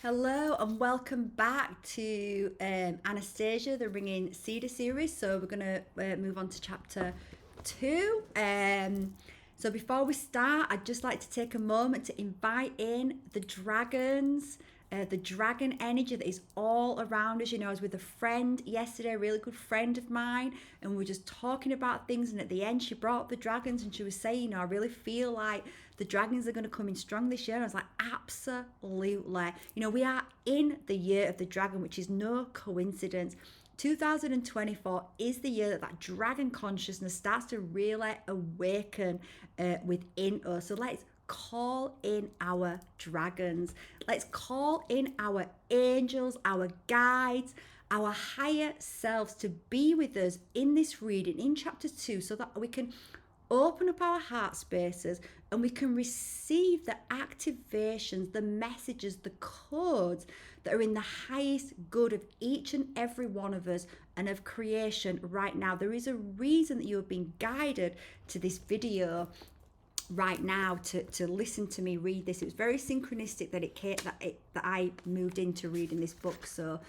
Hello and welcome back to Anastasia, the Ringing Cedar series. So we're going to move on to chapter 2. So before we start, I'd just like to take a moment to invite in the dragons, the dragon energy that is all around us. You know, I was with a friend yesterday, a really good friend of mine, and we were just talking about things. And at the end, she brought up the dragons and she was saying, you know, I really feel like the dragons are going to come in strong this year. And I was like, absolutely. You know, we are in the year of the dragon, which is no coincidence. 2024 is the year that dragon consciousness starts to really awaken within us. So let's call in our dragons. Let's call in our angels, our guides, our higher selves to be with us in this reading in chapter 2 so that we can open up our heart spaces and we can receive the activations, the messages, the codes that are in the highest good of each and every one of us and of creation right now. There is a reason that you have been guided to this video right now to listen to me read this. It was very synchronistic that I moved into reading this book. So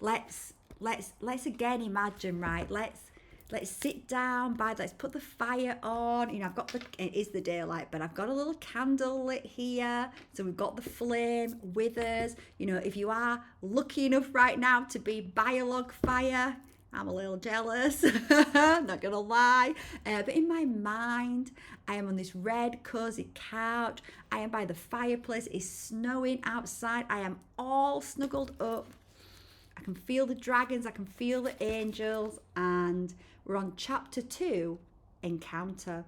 let's again imagine, right? Let's sit down let's put the fire on. You know, it is the daylight, but I've got a little candle lit here. So we've got the flame with us. You know, if you are lucky enough right now to be by a log fire, I'm a little jealous, not gonna lie. But in my mind, I am on this red cozy couch. I am by the fireplace. It's snowing outside. I am all snuggled up. I can feel the dragons, I can feel the angels, and we're on chapter 2, Encounter.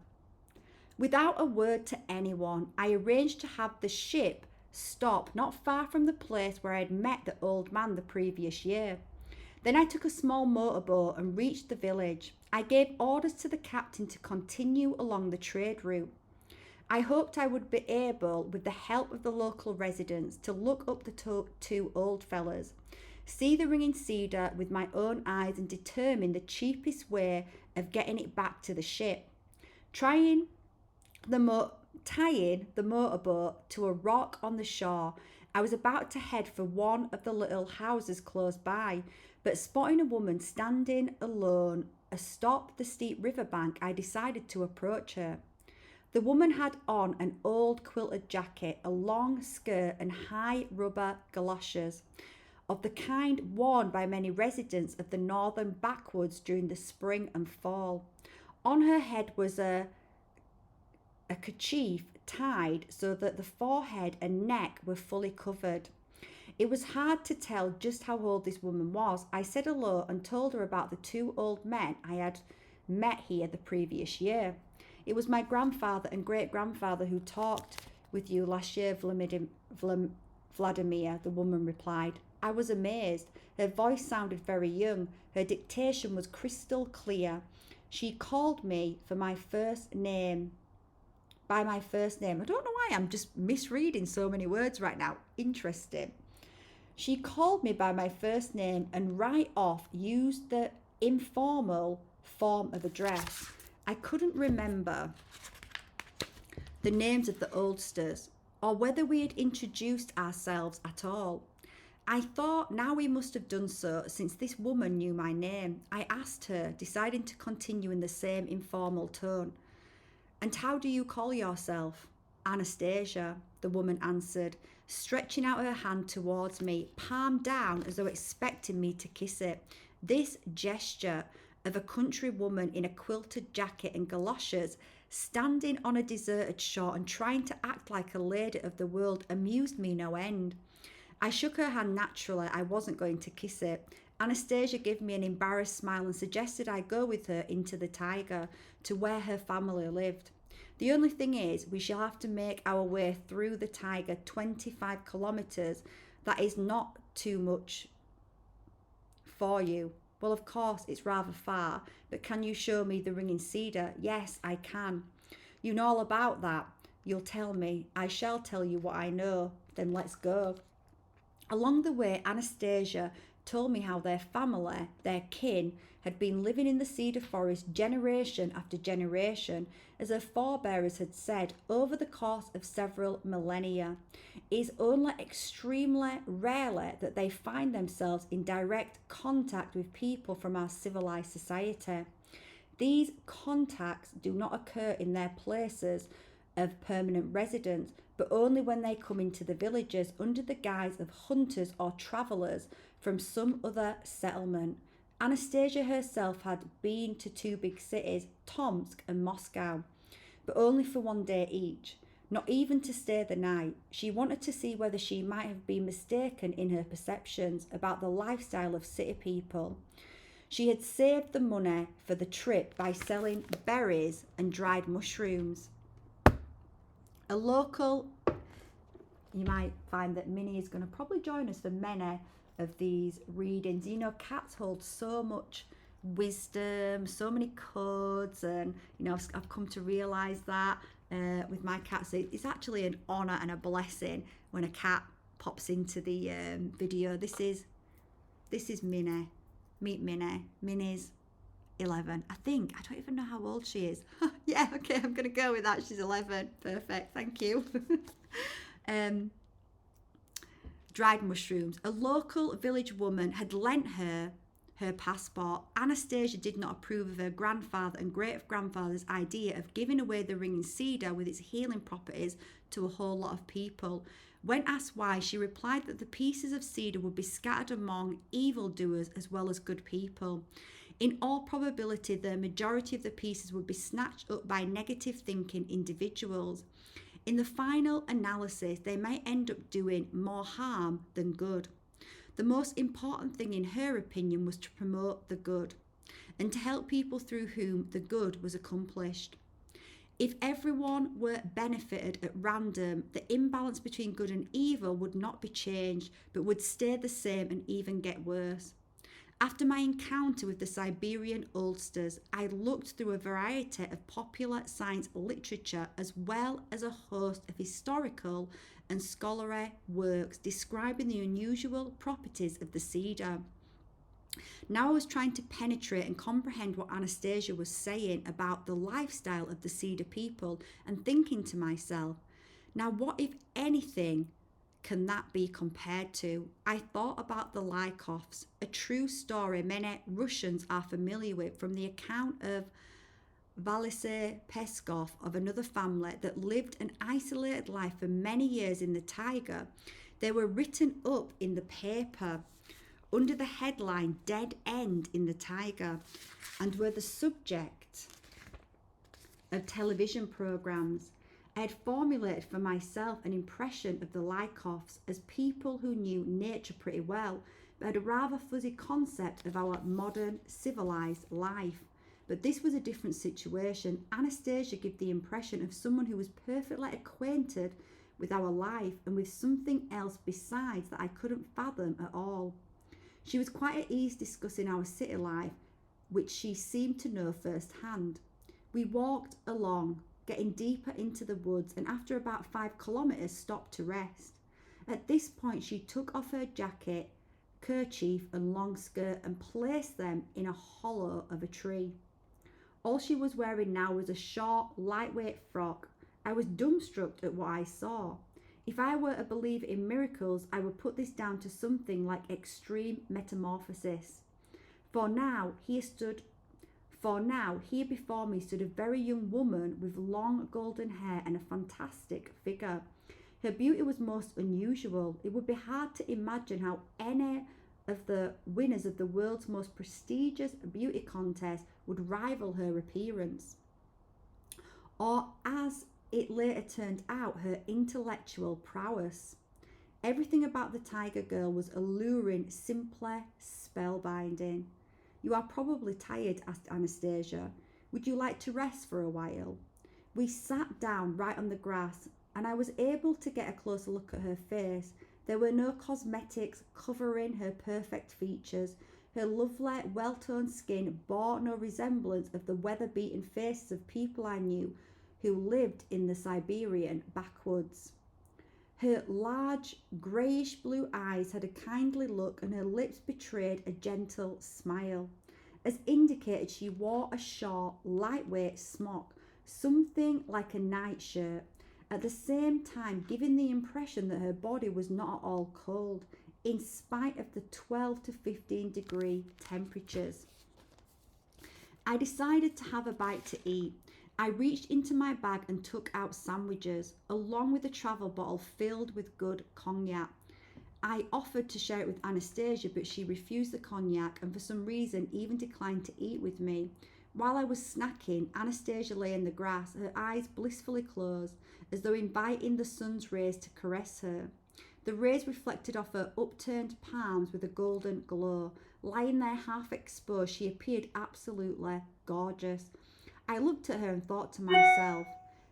Without a word to anyone, I arranged to have the ship stop not far from the place where I had met the old man the previous year. Then I took a small motorboat and reached the village. I gave orders to the captain to continue along the trade route. I hoped I would be able, with the help of the local residents, to look up the two old fellas, see the ringing cedar with my own eyes and determine the cheapest way of getting it back to the ship. Tying the motorboat to a rock on the shore, I was about to head for one of the little houses close by, but spotting a woman standing alone atop the steep riverbank, I decided to approach her. The woman had on an old quilted jacket, a long skirt and high rubber galoshes, of the kind worn by many residents of the northern backwoods during the spring and fall. On her head was a kerchief tied so that the forehead and neck were fully covered. It was hard to tell just how old this woman was. I said hello and told her about the two old men I had met here the previous year. It was my grandfather and great-grandfather who talked with you last year, Vladimir, the woman replied. I was amazed. Her voice sounded very young. Her dictation was crystal clear. She called me by my first name. I don't know why I'm just misreading so many words right now. Interesting. She called me by my first name and right off used the informal form of address. I couldn't remember the names of the oldsters or whether we had introduced ourselves at all. I thought now we must have done so since this woman knew my name. I asked her, deciding to continue in the same informal tone. And how do you call yourself? Anastasia, the woman answered, stretching out her hand towards me, palm down as though expecting me to kiss it. This gesture of a country woman in a quilted jacket and galoshes standing on a deserted shore and trying to act like a lady of the world amused me no end. I shook her hand naturally. I wasn't going to kiss it. Anastasia gave me an embarrassed smile and suggested I go with her into the taiga to where her family lived. The only thing is, we shall have to make our way through the taiga 25 kilometers. That is not too much for you. Well, of course, it's rather far, but can you show me the ringing cedar? Yes, I can. You know all about that. You'll tell me. I shall tell you what I know. Then let's go. Along the way, Anastasia told me how their family, their kin, had been living in the cedar forest generation after generation, as her forebearers had said, over the course of several millennia. It is only extremely rarely that they find themselves in direct contact with people from our civilized society. These contacts do not occur in their places of permanent residence, but only when they come into the villages under the guise of hunters or travellers from some other settlement. Anastasia herself had been to two big cities, Tomsk and Moscow, but only for one day each, not even to stay the night. She wanted to see whether she might have been mistaken in her perceptions about the lifestyle of city people. She had saved the money for the trip by selling berries and dried mushrooms. A local, you might find that Minnie is going to probably join us for many of these readings. You know, cats hold so much wisdom, so many codes, and you know, I've come to realise that with my cats. It's actually an honour and a blessing when a cat pops into the video. This is Minnie. Meet Minnie. Minnie's 11, I think. I don't even know how old she is. Yeah, okay, I'm going to go with that. She's 11. Perfect, thank you. Dried mushrooms. A local village woman had lent her passport. Anastasia did not approve of her grandfather and great-grandfather's idea of giving away the ring in cedar with its healing properties to a whole lot of people. When asked why, she replied that the pieces of cedar would be scattered among evildoers as well as good people. In all probability, the majority of the pieces would be snatched up by negative thinking individuals. In the final analysis, they may end up doing more harm than good. The most important thing, in her opinion, was to promote the good and to help people through whom the good was accomplished. If everyone were benefited at random, the imbalance between good and evil would not be changed, but would stay the same and even get worse. After my encounter with the Siberian oldsters, I looked through a variety of popular science literature as well as a host of historical and scholarly works describing the unusual properties of the cedar. Now I was trying to penetrate and comprehend what Anastasia was saying about the lifestyle of the cedar people and thinking to myself, now what, if anything, can that be compared to? I thought about the Lykovs, a true story many Russians are familiar with from the account of Valisy Peskov of another family that lived an isolated life for many years in the taiga. They were written up in the paper under the headline Dead End in the Taiga and were the subject of television programs. I had formulated for myself an impression of the Lykovs as people who knew nature pretty well, but had a rather fuzzy concept of our modern civilized life. But this was a different situation. Anastasia gave the impression of someone who was perfectly acquainted with our life and with something else besides that I couldn't fathom at all. She was quite at ease discussing our city life, which she seemed to know firsthand. We walked along, getting deeper into the woods, and after about 5 kilometres stopped to rest. At this point she took off her jacket, kerchief and long skirt and placed them in a hollow of a tree. All she was wearing now was a short, lightweight frock. I was dumbstruck at what I saw. If I were a believer in miracles, I would put this down to something like extreme metamorphosis. For now, here before me stood a very young woman with long golden hair and a fantastic figure. Her beauty was most unusual. It would be hard to imagine how any of the winners of the world's most prestigious beauty contest would rival her appearance. Or, as it later turned out, her intellectual prowess. Everything about the Tiger Girl was alluring, simply spellbinding. You are probably tired, asked Anastasia. Would you like to rest for a while? We sat down right on the grass, and I was able to get a closer look at her face. There were no cosmetics covering her perfect features. Her lovely, well-toned skin bore no resemblance of the weather-beaten faces of people I knew who lived in the Siberian backwoods. Her large, greyish blue eyes had a kindly look and her lips betrayed a gentle smile. As indicated, she wore a short, lightweight smock, something like a nightshirt, at the same time giving the impression that her body was not at all cold, in spite of the 12 to 15 degree temperatures. I decided to have a bite to eat. I reached into my bag and took out sandwiches, along with a travel bottle filled with good cognac. I offered to share it with Anastasia, but she refused the cognac and for some reason even declined to eat with me. While I was snacking, Anastasia lay in the grass, her eyes blissfully closed, as though inviting the sun's rays to caress her. The rays reflected off her upturned palms with a golden glow. Lying there half exposed, she appeared absolutely gorgeous. I looked at her and thought to myself,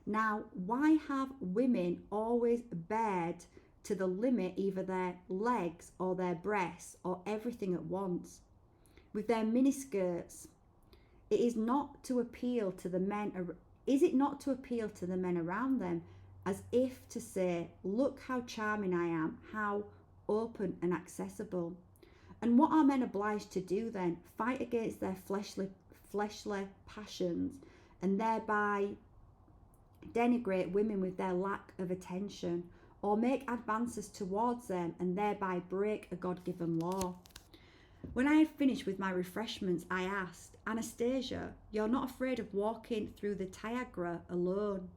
now, why have women always bared to the limit either their legs or their breasts or everything at once? With their miniskirts, it is not to appeal to the men. Is it not to appeal to the men around them, as if to say, look how charming I am, how open and accessible? And what are men obliged to do then? Fight against their fleshly passions and thereby denigrate women with their lack of attention, or make advances towards them and thereby break a God-given law? When I had finished with my refreshments, I asked, Anastasia, you're not afraid of walking through the Taiga alone?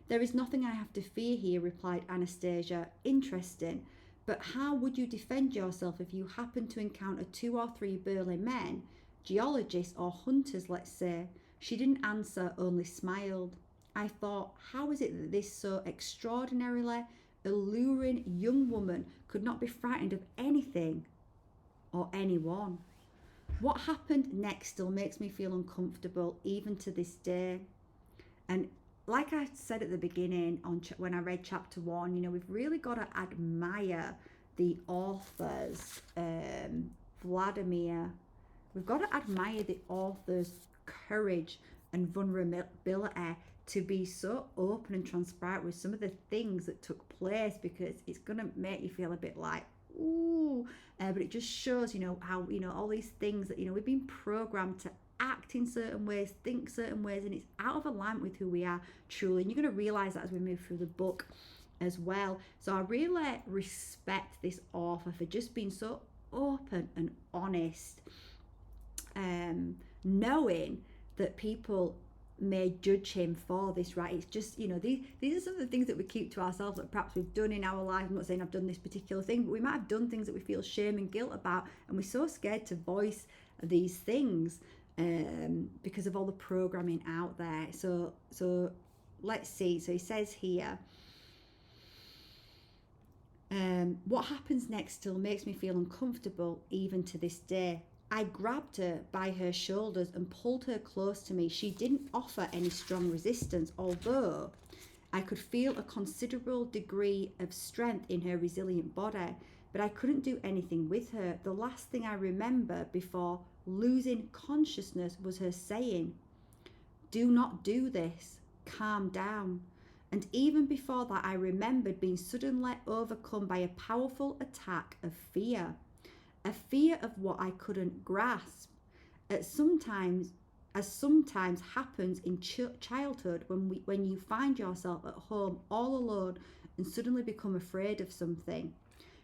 There is nothing I have to fear here, replied Anastasia. Interesting, but how would you defend yourself if you happened to encounter 2 or 3 burly men, geologists or hunters, let's say? She didn't answer, only smiled. I thought, how is it that this so extraordinarily alluring young woman could not be frightened of anything or anyone? What happened next still makes me feel uncomfortable, even to this day. And like I said at the beginning, when I read chapter 1, we've really got to admire the author's Vladimir. We've got to admire the author's courage and vulnerability to be so open and transparent with some of the things that took place, because it's going to make you feel a bit like, ooh, but it just shows, how, all these things that, we've been programmed to act in certain ways, think certain ways, and it's out of alignment with who we are truly. And you're going to realize that as we move through the book as well. So I really respect this author for just being so open and honest, knowing that people may judge him for this, right? It's just, these are some of the things that we keep to ourselves that perhaps we've done in our life. I'm not saying I've done this particular thing, but we might have done things that we feel shame and guilt about, and we're so scared to voice these things because of all the programming out there. So let's see. So he says here, what happens next still makes me feel uncomfortable even to this day. I grabbed her by her shoulders and pulled her close to me. She didn't offer any strong resistance, although I could feel a considerable degree of strength in her resilient body, but I couldn't do anything with her. The last thing I remember before losing consciousness was her saying, "Do not do this, calm down." And even before that, I remembered being suddenly overcome by a powerful attack of fear. A fear of what I couldn't grasp. As sometimes happens in childhood, when you find yourself at home all alone and suddenly become afraid of something.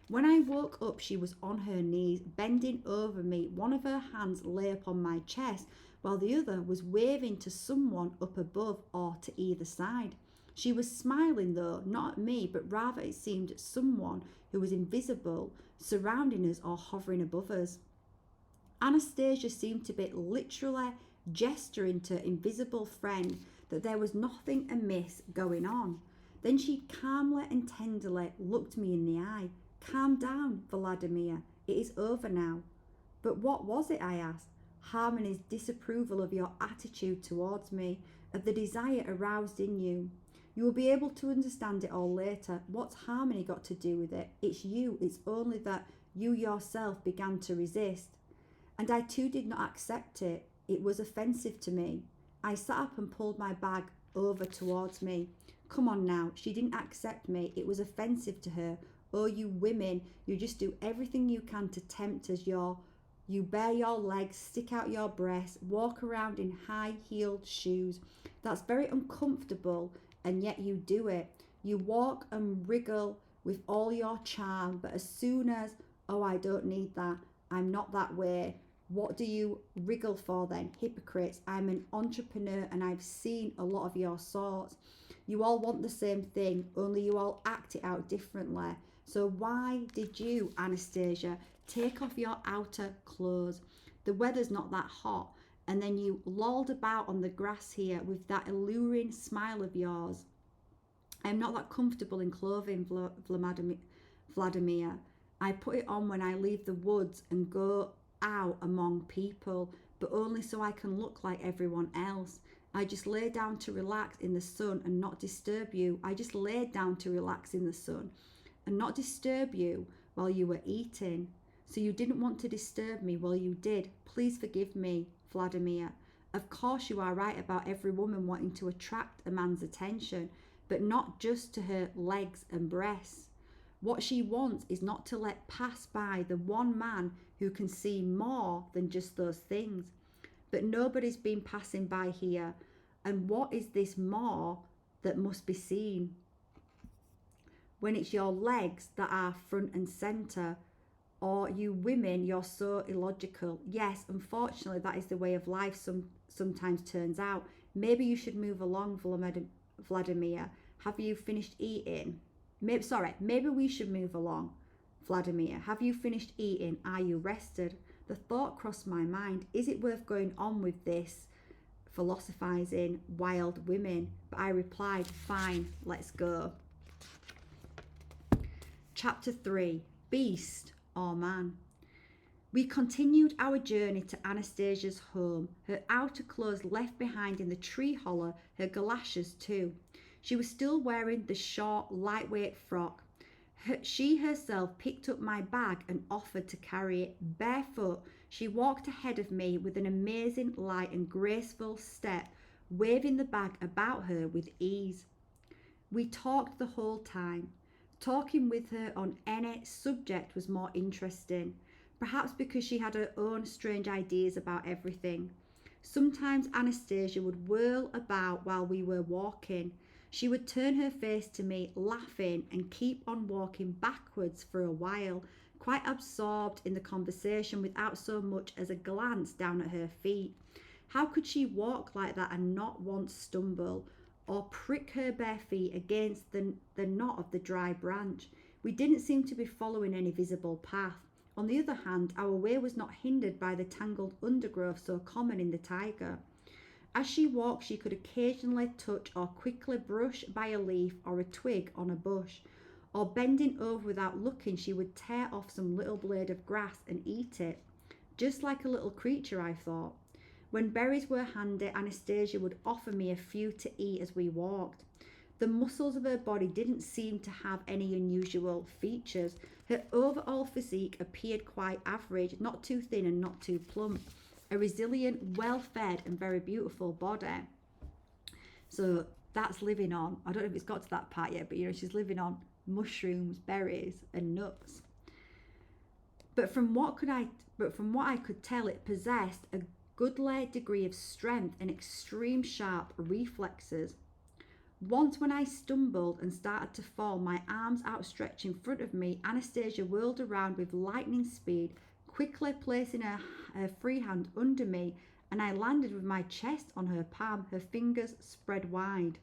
When I woke up, she was on her knees, bending over me. One of her hands lay upon my chest, while the other was waving to someone up above or to either side. She was smiling, though, not at me, but rather, it seemed, at someone who was invisible, surrounding us or hovering above us. Anastasia seemed to be literally gesturing to invisible friend that there was nothing amiss going on. Then she calmly and tenderly looked me in the eye. "Calm down, Vladimir. It is over now." "But what was it?" I asked. "Harmony's disapproval of your attitude towards me, of the desire aroused in you. You will be able to understand it all later. What's Harmony got to do with it? It's you. It's only that you yourself began to resist. And I too did not accept it. It was offensive to me." I sat up and pulled my bag over towards me. Come on now, she didn't accept me. It was offensive to her. Oh, you women, you just do everything you can to tempt us. You bare your legs, stick out your breasts, walk around in high-heeled shoes. That's very uncomfortable, and yet you do it. You walk and wriggle with all your charm, but as soon as, oh, I don't need that, I'm not that way. What do you wriggle for then? Hypocrites. I'm an entrepreneur and I've seen a lot of your sorts. You all want the same thing, only you all act it out differently. So why did you, Anastasia, take off your outer clothes? The weather's not that hot. And then you lolled about on the grass here with that alluring smile of yours. I'm not that comfortable in clothing, Vladimir. I put it on when I leave the woods and go out among people, but only so I can look like everyone else. I just lay down to relax in the sun and not disturb you. I just laid down to relax in the sun and not disturb you while you were eating. So you didn't want to disturb me. Well, you did. Please forgive me, Vladimir. Of course you are right about every woman wanting to attract a man's attention, but not just to her legs and breasts. What she wants is not to let pass by the one man who can see more than just those things. But nobody's been passing by here. And what is this more that must be seen? When it's your legs that are front and centre, or you women, you're so illogical. Yes, unfortunately, that is the way of life sometimes turns out. Maybe you should move along, Vladimir. Have you finished eating? Maybe we should move along. Vladimir, have you finished eating? Are you rested? The thought crossed my mind, is it worth going on with this philosophizing wild women? But I replied, fine, let's go. Chapter 3, Beast or Man. We continued our journey to Anastasia's home, her outer clothes left behind in the tree hollow, her galoshes too. She was still wearing the short, lightweight frock. She herself picked up my bag and offered to carry it. Barefoot, she walked ahead of me with an amazing, light and graceful step, waving the bag about her with ease. We talked the whole time. Talking with her on any subject was more interesting, perhaps because she had her own strange ideas about everything. Sometimes Anastasia would whirl about while we were walking. She would turn her face to me, laughing, and keep on walking backwards for a while, quite absorbed in the conversation without so much as a glance down at her feet. How could she walk like that and not once stumble or prick her bare feet against the knot of the dry branch? We didn't seem to be following any visible path. On the other hand, our way was not hindered by the tangled undergrowth so common in the taiga. As she walked, she could occasionally touch or quickly brush by a leaf or a twig on a bush, or bending over without looking, she would tear off some little blade of grass and eat it. Just like a little creature, I thought. When berries were handy, Anastasia would offer me a few to eat as we walked. The muscles of her body didn't seem to have any unusual features. Her overall physique appeared quite average, not too thin and not too plump. A resilient, well-fed and very beautiful body. So that's living on, I don't know if it's got to that part yet, but she's living on mushrooms, berries and nuts. But from what I could tell, it possessed a goodly degree of strength and extreme sharp reflexes. Once when I stumbled and started to fall, my arms outstretched in front of me, Anastasia whirled around with lightning speed, quickly placing her free hand under me, and I landed with my chest on her palm, her fingers spread wide.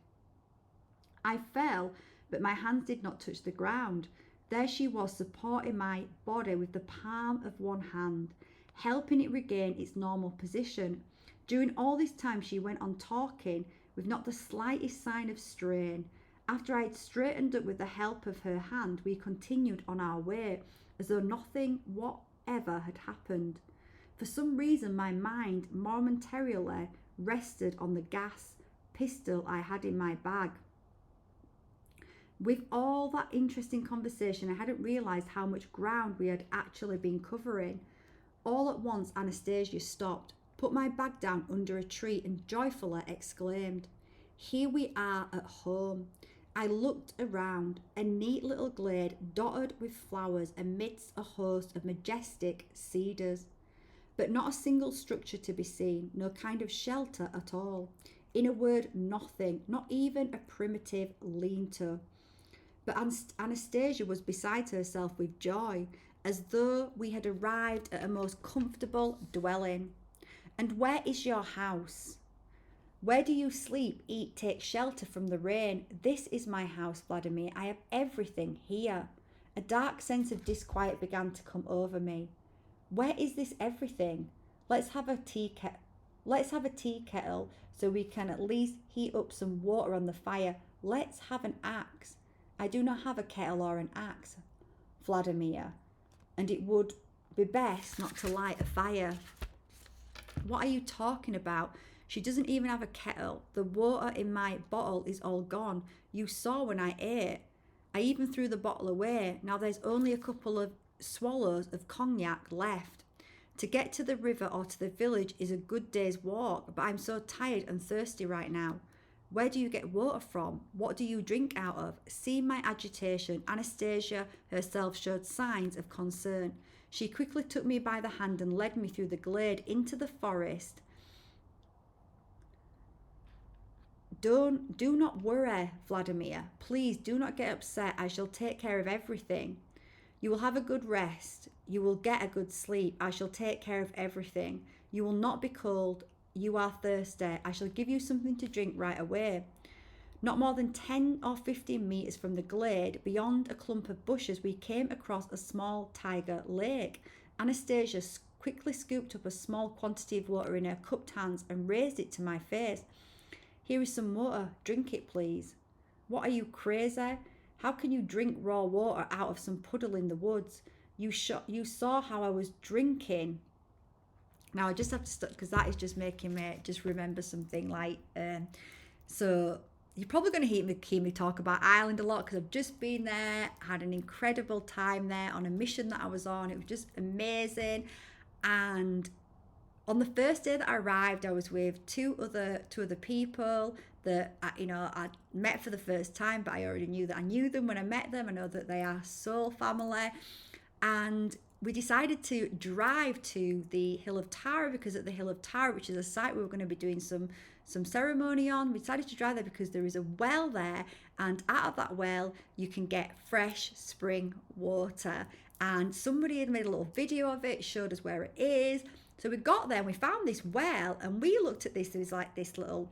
I fell, but my hands did not touch the ground. There she was, supporting my body with the palm of one hand, helping it regain its normal position. During all this time she went on talking with not the slightest sign of strain. After I had straightened up with the help of her hand, we continued on our way, as though nothing whatever had happened. For some reason my mind momentarily rested on the gas pistol I had in my bag. With all that interesting conversation, I hadn't realised how much ground we had actually been covering. All at once Anastasia stopped, put my bag down under a tree and joyfully exclaimed, "Here we are at home." I looked around, a neat little glade dotted with flowers amidst a host of majestic cedars. But not a single structure to be seen, no kind of shelter at all. In a word, nothing, not even a primitive lean-to. But Anastasia was beside herself with joy, as though we had arrived at a most comfortable dwelling. And where is your house? Where do you sleep, eat, take shelter from the rain? This is my house, Vladimir. I have everything here. A dark sense of disquiet began to come over me. Where is this everything? Let's have a tea kettle so we can at least heat up some water on the fire. Let's have an axe. I do not have a kettle or an axe, Vladimir, and it would be best not to light a fire. What are you talking about? She doesn't even have a kettle. The water in my bottle is all gone. You saw when I ate. I even threw the bottle away. Now there's only a couple of swallows of cognac left. To get to the river or to the village is a good day's walk, but I'm so tired and thirsty right now. Where do you get water from? What do you drink out of? Seeing my agitation, Anastasia herself showed signs of concern. She quickly took me by the hand and led me through the glade into the forest. Do not worry, Vladimir. Please do not get upset. I shall take care of everything. You will have a good rest. You will get a good sleep. I shall take care of everything. You will not be cold. You are thirsty. I shall give you something to drink right away. Not more than 10 or 15 meters from the glade, beyond a clump of bushes, we came across a small tiger lake. Anastasia quickly scooped up a small quantity of water in her cupped hands and raised it to my face. Here is some water. Drink it, please. What, are you crazy? How can you drink raw water out of some puddle in the woods? You saw how I was drinking. Now I just have to stop because that is just making me just remember something like, so you're probably going to hear me talk about Ireland a lot because I've just been there, had an incredible time there on a mission that I was on. It was just amazing. And on the first day that I arrived, I was with two other people that I met for the first time, but I already knew that I knew them when I met them. I know that they are soul family, and we decided to drive to the Hill of Tara because at the Hill of Tara, which is a site we were going to be doing some ceremony on, we decided to drive there because there is a well there, and out of that well you can get fresh spring water. And somebody had made a little video of it, showed us where it is. So we got there and we found this well, and we looked at this. There was like this little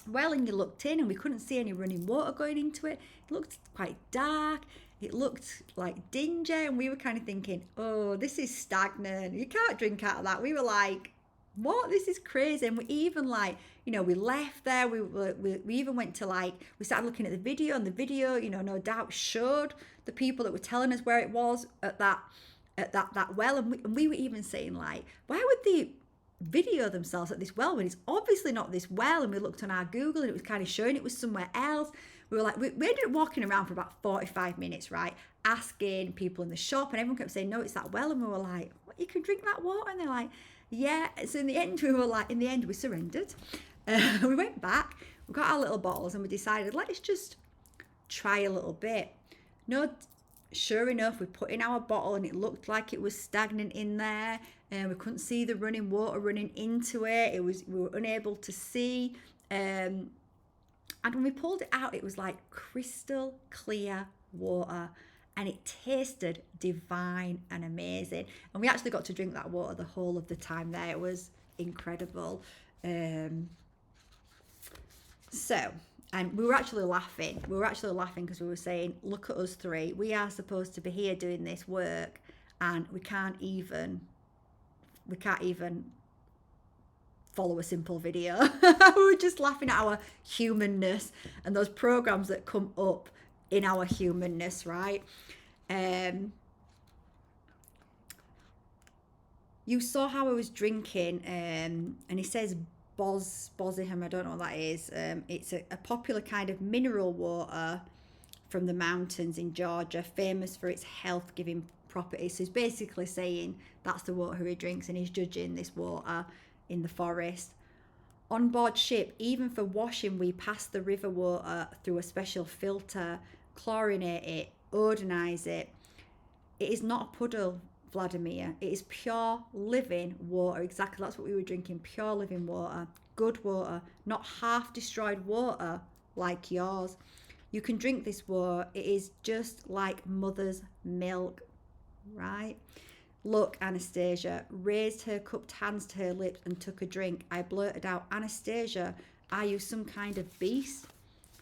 well, and you looked in and we couldn't see any running water going into it. It looked quite dark. It looked like dingy, and we were kind of thinking, oh, this is stagnant. You can't drink out of that. We were like, what? This is crazy. And we even we left there. We even went to we started looking at the video, and the video, no doubt showed the people that were telling us where it was at that well. And we were even saying why would they video themselves at this well when it's obviously not this well? And we looked on our Google and it was kind of showing it was somewhere else. We were we ended up walking around for about 45 minutes, right? Asking people in the shop, and everyone kept saying, no, it's that well. And we were like, what, you can drink that water? And they're like, yeah. So in the end, we surrendered. We went back, we got our little bottles, and we decided, let's just try a little bit. No, sure enough, we put in our bottle and it looked like it was stagnant in there, and we couldn't see the running water running into it. We were unable to see. And when we pulled it out, it was like crystal clear water, and it tasted divine and amazing. And we actually got to drink that water the whole of the time there. It was incredible. And we were actually laughing. Because we were saying, look at us three. We are supposed to be here doing this work, and we can't even follow a simple video. We were just laughing at our humanness and those programs that come up in our humanness, right? You saw how I was drinking, and he says Boziham, I don't know what that is. It's a popular kind of mineral water from the mountains in Georgia, famous for its health-giving properties. So he's basically saying that's the water he drinks, and he's judging this water in the forest. On board ship, even for washing, we pass the river water through a special filter, chlorinate it, iodinize it. It is not a puddle, Vladimir. It is pure living water. Exactly, that's what we were drinking. Pure living water. Good water, not half destroyed water like yours. You can drink this water. It is just like mother's milk, right? Look, Anastasia raised her cupped hands to her lips and took a drink. I blurted out, Anastasia, are you some kind of beast?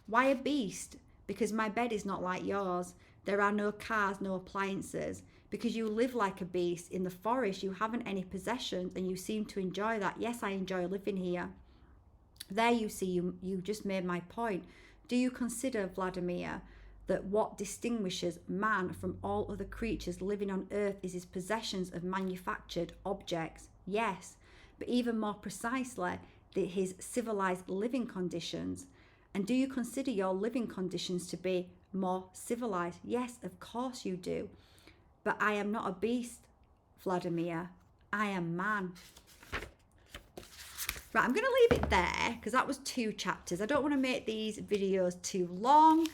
Why a beast? Because my bed is not like yours. There are no cars, no appliances. Because you live like a beast. In the forest, you haven't any possessions and you seem to enjoy that. Yes, I enjoy living here. There you see, you just made my point. Do you consider, Vladimir, that what distinguishes man from all other creatures living on earth is his possessions of manufactured objects? Yes, but even more precisely, his civilized living conditions. And do you consider your living conditions to be more civilized? Yes, of course you do. But I am not a beast, Vladimir. I am man. Right, I'm going to leave it there because that was 2 chapters. I don't want to make these videos too long,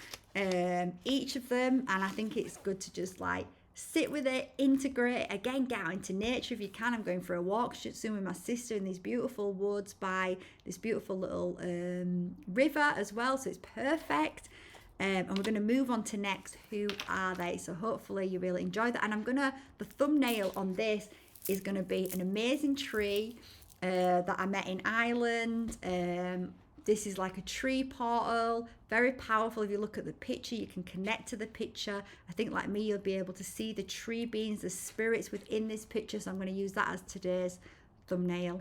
each of them, and I think it's good to just like sit with it, integrate it. Again, get out into nature if you can. I'm going for a walk soon with my sister in these beautiful woods by this beautiful little river as well, so it's perfect. And we're going to move on to next. Who are they? So hopefully you really enjoy that. And the thumbnail on this is going to be an amazing tree that I met in Ireland. This is like a tree portal, very powerful. If you look at the picture, you can connect to the picture. I think like me, you'll be able to see the tree beings, the spirits within this picture. So I'm going to use that as today's thumbnail.